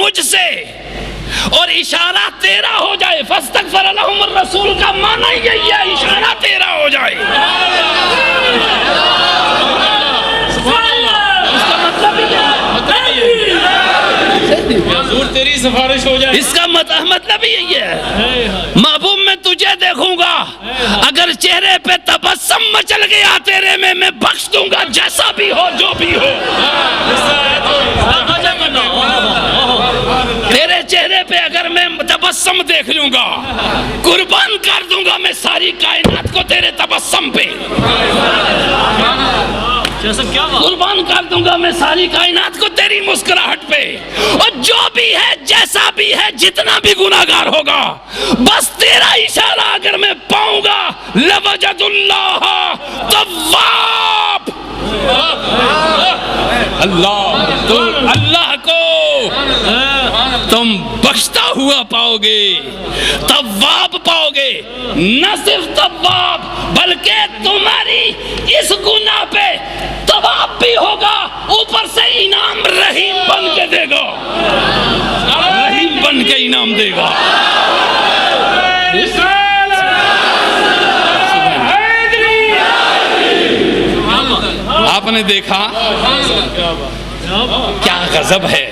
مجھ سے اور اشارہ تیرا ہو جائے. فاستغفر لهم الرسول کا معنی یہی ہے اشارہ تیرا ہو جائے. اس کا مطلب حضور تیری سفارش ہو جائے. اس کا مطلب یہی ہے محبوب میں تجھے دیکھوں گا اگر چہرے پہ تبسم مچل گیا تیرے میں بخش دوں گا جیسا بھی ہو جو بھی ہو. تیرے چہرے پہ اگر میں تبسم دیکھ لوں گا قربان کر دوں گا میں ساری کائنات کو تیرے تبسم پہ. قربان کر دوں گا میں ساری کائنات کو تیری مسکراہٹ پہ. اور جو بھی ہے جیسا بھی ہے جتنا بھی گناہگار ہوگا بس تیرا اشارہ اگر میں پاؤں گا لوجد اللہ تواب. اللہ کو تم بخشتا ہوا پاؤ گے تواب پاؤ گے. نہ صرف تواب بلکہ تمہاری اس گناہ پہ تواب بھی ہوگا اوپر سے انعام رحیم بن کے دے گا. رحیم بن کے انعام دے گا. آپ نے دیکھا کیا غضب ہے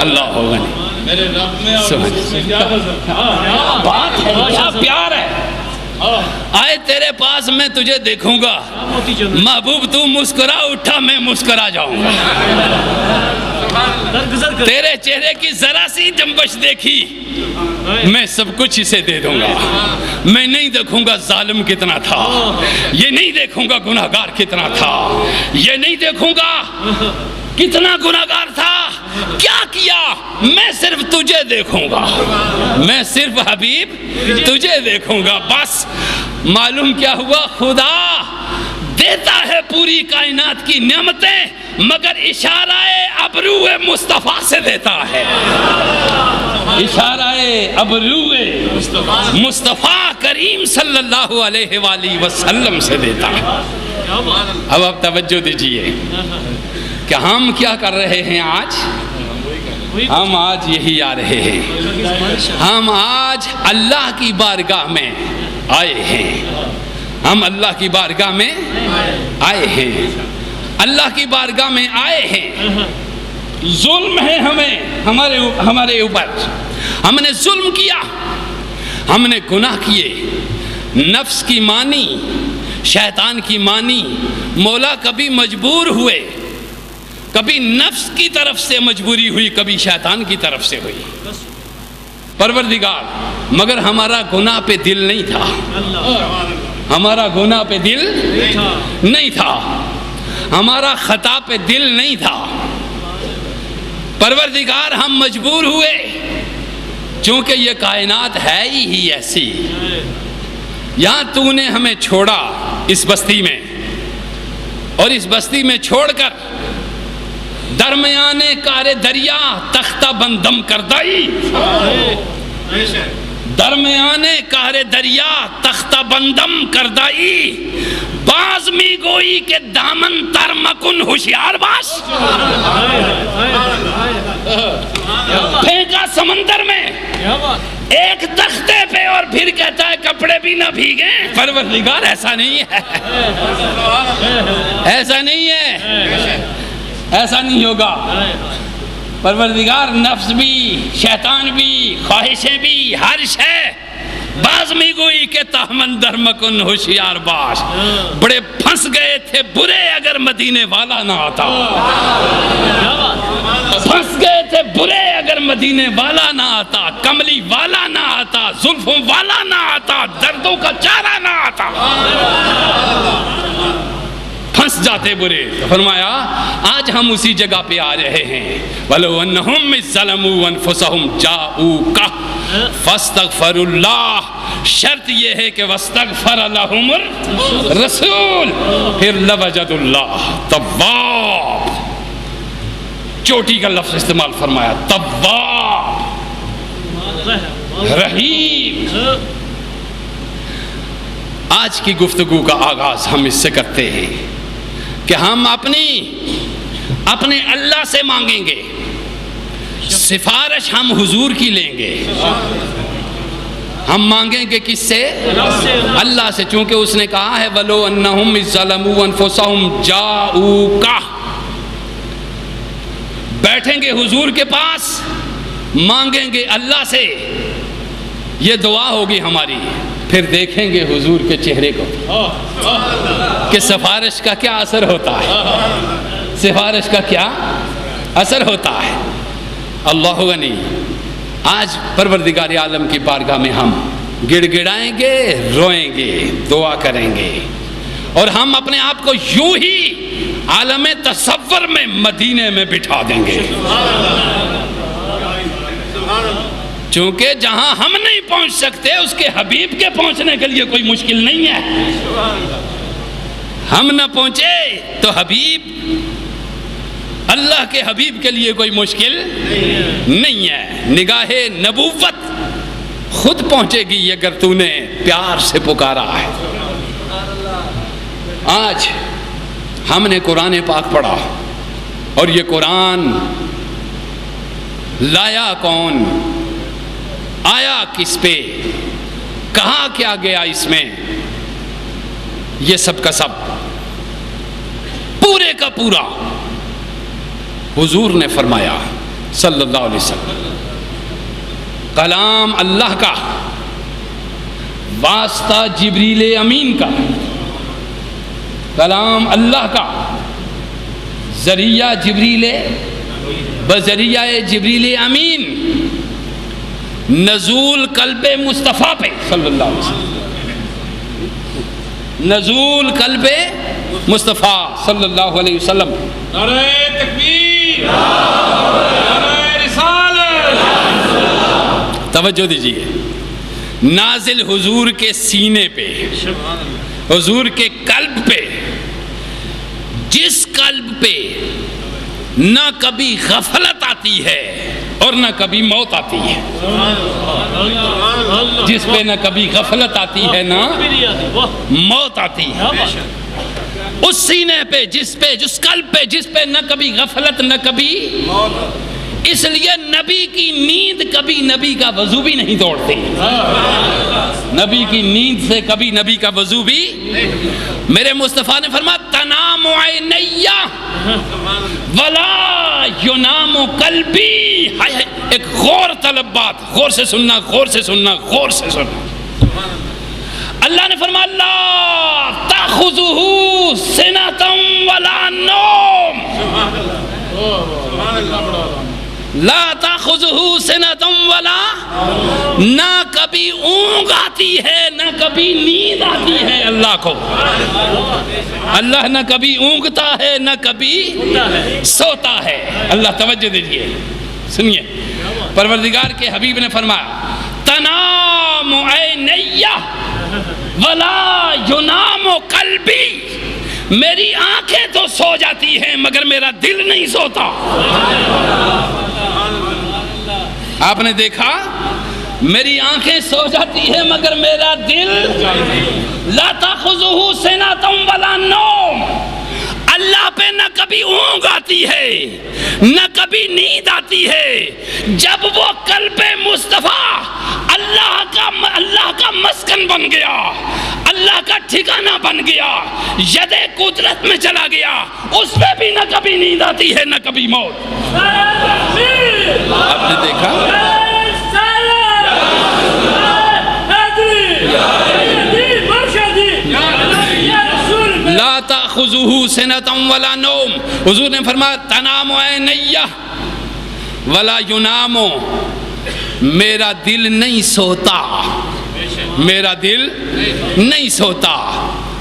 اللہ ہوگا بات ہے کیا پیار ہے. آئے تیرے پاس میں تجھے دیکھوں گا محبوب تو مسکرا اٹھا میں مسکرا جاؤں گا. تیرے چہرے کی ذرا سی جنبش دیکھی میں سب کچھ اسے دے دوں گا. میں نہیں دیکھوں گا ظالم کتنا تھا, یہ نہیں دیکھوں گا گناہگار کتنا تھا, یہ نہیں دیکھوں گا کتنا گناہگار تھا کیا کیا. میں صرف تجھے دیکھوں گا, میں صرف حبیب تجھے دیکھوں گا. بس معلوم کیا ہوا خدا دیتا ہے پوری کائنات کی نعمتیں مگر اشارہ ابرو مصطفیٰ سے دیتا ہے. اشارہ ابرو مصطفیٰ کریم صلی اللہ علیہ وآلہ وسلم سے دیتا ہے. اب آپ توجہ دیجئے کہ ہم کیا کر رہے ہیں آج. ہم آج یہی آ رہے ہیں, ہم آج اللہ کی بارگاہ میں آئے ہیں. ہم اللہ کی بارگاہ میں آئے ہیں, اللہ کی بارگاہ میں آئے ہیں. ظلم ہے ہمارے اوپر, ہم نے ظلم کیا, ہم نے گناہ کیے, نفس کی مانی, شیطان کی مانی. مولا کبھی مجبور ہوئے, کبھی نفس کی طرف سے مجبوری ہوئی, کبھی شیطان کی طرف سے ہوئی. پروردگار مگر ہمارا گناہ پہ دل نہیں تھا, ہمارا گناہ پہ دل نہیں تھا, ہمارا خطا پہ دل نہیں تھا. پروردگار ہم مجبور ہوئے چونکہ یہ کائنات ہے ہی ایسی. یہاں تو نے ہمیں چھوڑا اس بستی میں, اور اس بستی میں چھوڑ کر درمیانے کار دریا تختہ بندم کردائی. درمیانے کار دریا تختہ بندم کردائی. باز می گوئی کے دامن تر مکن ہوشیار باش. پھینکا سمندر میں ایک تختے پہ اور پھر کہتا ہے کپڑے بھی نہ بھیگیں. پروردگار ایسا نہیں ہے, ایسا نہیں ہے, ایسا نہیں ہوگا. پروردگار نفس بھی, شیطان بھی, خواہشیں بھی, ہر شے باز میں گوئی کہ تہمندر مکن ہوشیار باش. بڑے پھنس گئے تھے برے اگر مدینے والا نہ آتا, پھنس گئے تھے برے اگر مدینے والا نہ آتا, کملی والا نہ آتا, زلفوں والا نہ آتا, دردوں کا چارہ نہ آتا. پھنس جاتے برے. فرمایا آج ہم اسی جگہ پہ آ رہے ہیں. وَلَوْ أَنَّهُمْ إِذْ ظَلَمُوا أَنفُسَهُمْ جَاءُوكَ فَاسْتَغْفَرُوا اللَّهَ. شرط یہ ہے کہ وَاسْتَغْفَرَ لَهُمُ الرَّسُولُ, پھر لَوَجَدُوا اللَّهَ تَوَّابًا. چوٹی کا لفظ استعمال فرمایا, تواب, رحیم. آج کی گفتگو کا آغاز ہم اس سے کرتے ہیں کہ ہم اپنے اللہ سے مانگیں گے سفارش ہم حضور کی لیں گے، ہم مانگیں گے کس سے؟ اللہ سے، چونکہ اس نے کہا ہے وَلَوْ أَنَّهُمْ إِذْ ظَلَمُوا أَنفُسَهُمْ جَاءُوكَ، بیٹھیں گے حضور کے پاس، مانگیں گے اللہ سے، یہ دعا ہوگی ہماری، پھر دیکھیں گے حضور کے چہرے کو کہ سفارش کا کیا اثر ہوتا ہے، سفارش کا کیا اثر ہوتا ہے۔ اللہ غنی، آج پروردگار عالم کی بارگاہ میں ہم گڑ گڑائیں گے، روئیں گے، دعا کریں گے، اور ہم اپنے آپ کو یوں ہی عالم تصور میں مدینے میں بٹھا دیں گے، چونکہ جہاں ہم نہیں پہنچ سکتے اس کے حبیب کے پہنچنے کے لیے کوئی مشکل نہیں ہے۔ ہم نہ پہنچے تو حبیب، اللہ کے حبیب کے لیے کوئی مشکل نہیں ہے۔ نگاہ نبوت خود پہنچے گی اگر تو نے پیار سے پکارا ہے۔ آج ہم نے قرآن پاک پڑھا، اور یہ قرآن لایا کون، آیا کس پہ، کہا کیا گیا اس میں، یہ سب کا سب پورے کا پورا حضور نے فرمایا صلی اللہ علیہ وسلم۔ کلام اللہ کا، واسطہ جبریل امین کا، کلام اللہ کا، ذریعہ جبریل، بذریعہ جبریل امین، نزول قلب مصطفیٰ پہ صلی اللہ علیہ وسلم، نزول قلب مصطفیٰ صلی اللہ علیہ وسلم۔ نعرہ تکبیر، نعرہ رسالت، توجہ دیجئے، نازل حضور کے سینے پہ، حضور کے قلب پہ، جس قلب پہ نہ کبھی غفلت آتی ہے اور نہ کبھی موت آتی ہے، جس پہ نہ کبھی غفلت آتی ہے نہ موت آتی ہے، اس سینے پہ، جس قلب پہ، جس پہ نہ کبھی غفلت نہ کبھی، اس لیے نبی کی نیند کبھی نبی کا وضو بھی نہیں توڑتی، نبی کی نیند سے کبھی نبی کا وضو بھی۔ میرے مصطفیٰ نے فرمایا تنام عینیہ ولا ینام قلبی، ایک غور طلب بات، غور سے سننا، غور سے سننا، غور سے سننا۔ اللہ نے فرمایا لا تأخذہ سنۃ ولا نوم، لا تأخذہ سنۃ ولا، نہ کبھی اونگ آتی ہے نہ کبھی نیند آتی ہے اللہ کو، اللہ نہ کبھی اونگتا ہے نہ کبھی سوتا ہے۔ اللہ توجہ دیجئے، سنیے، پروردگار کے حبیب نے فرمایا تنام عینیہ ولا ینام قلبی، میری آنکھیں تو سو جاتی ہیں مگر میرا دل نہیں سوتا۔ آپ نے دیکھا، میری آنکھیں سو جاتی ہیں مگر میرا دل، لا تأخذہ سنۃ ولا نوم، اللہ پہ نہ کبھی اونگ آتی ہے نہ کبھی نیند آتی ہے۔ جب وہ قلب مصطفیٰ اللہ کا مسکن بن گیا، اللہ کا ٹھکانہ بن گیا، ید قدرت میں چلا گیا، اس پہ بھی نہ کبھی نیند آتی ہے نہ کبھی موت۔ آپ نے دیکھا، لا تأخذہ سنۃ ولا نوم، حضور نے فرمایا تنام عینیہ ولا ینام، میرا دل نہیں سوتا، میرا دل نہیں سوتا،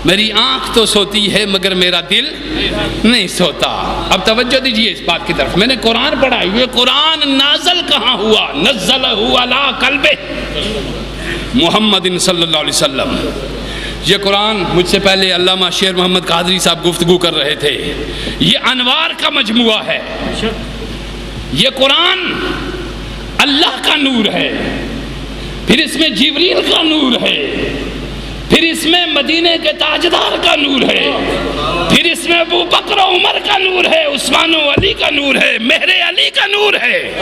میری آنکھ تو سوتی ہے مگر میرا دل نہیں سوتا۔ اب توجہ دیجئے اس بات کی طرف، میں نے قرآن پڑھا، یہ قرآن نازل کہاں ہوا؟ نزلہ علی قلب محمد صلی اللہ علیہ وسلم۔ یہ قرآن، مجھ سے پہلے علامہ شیر محمد قادری صاحب گفتگو کر رہے تھے، یہ انوار کا مجموعہ ہے، یہ قرآن اللہ کا نور ہے، پھر اس میں جبریل کا نور ہے، پھر اس میں مدینے کے تاجدار کا نور ہے، پھر اس میں ابو بکر و عمر کا نور ہے، عثمان و علی کا نور ہے، مہر علی کا نور ہے۔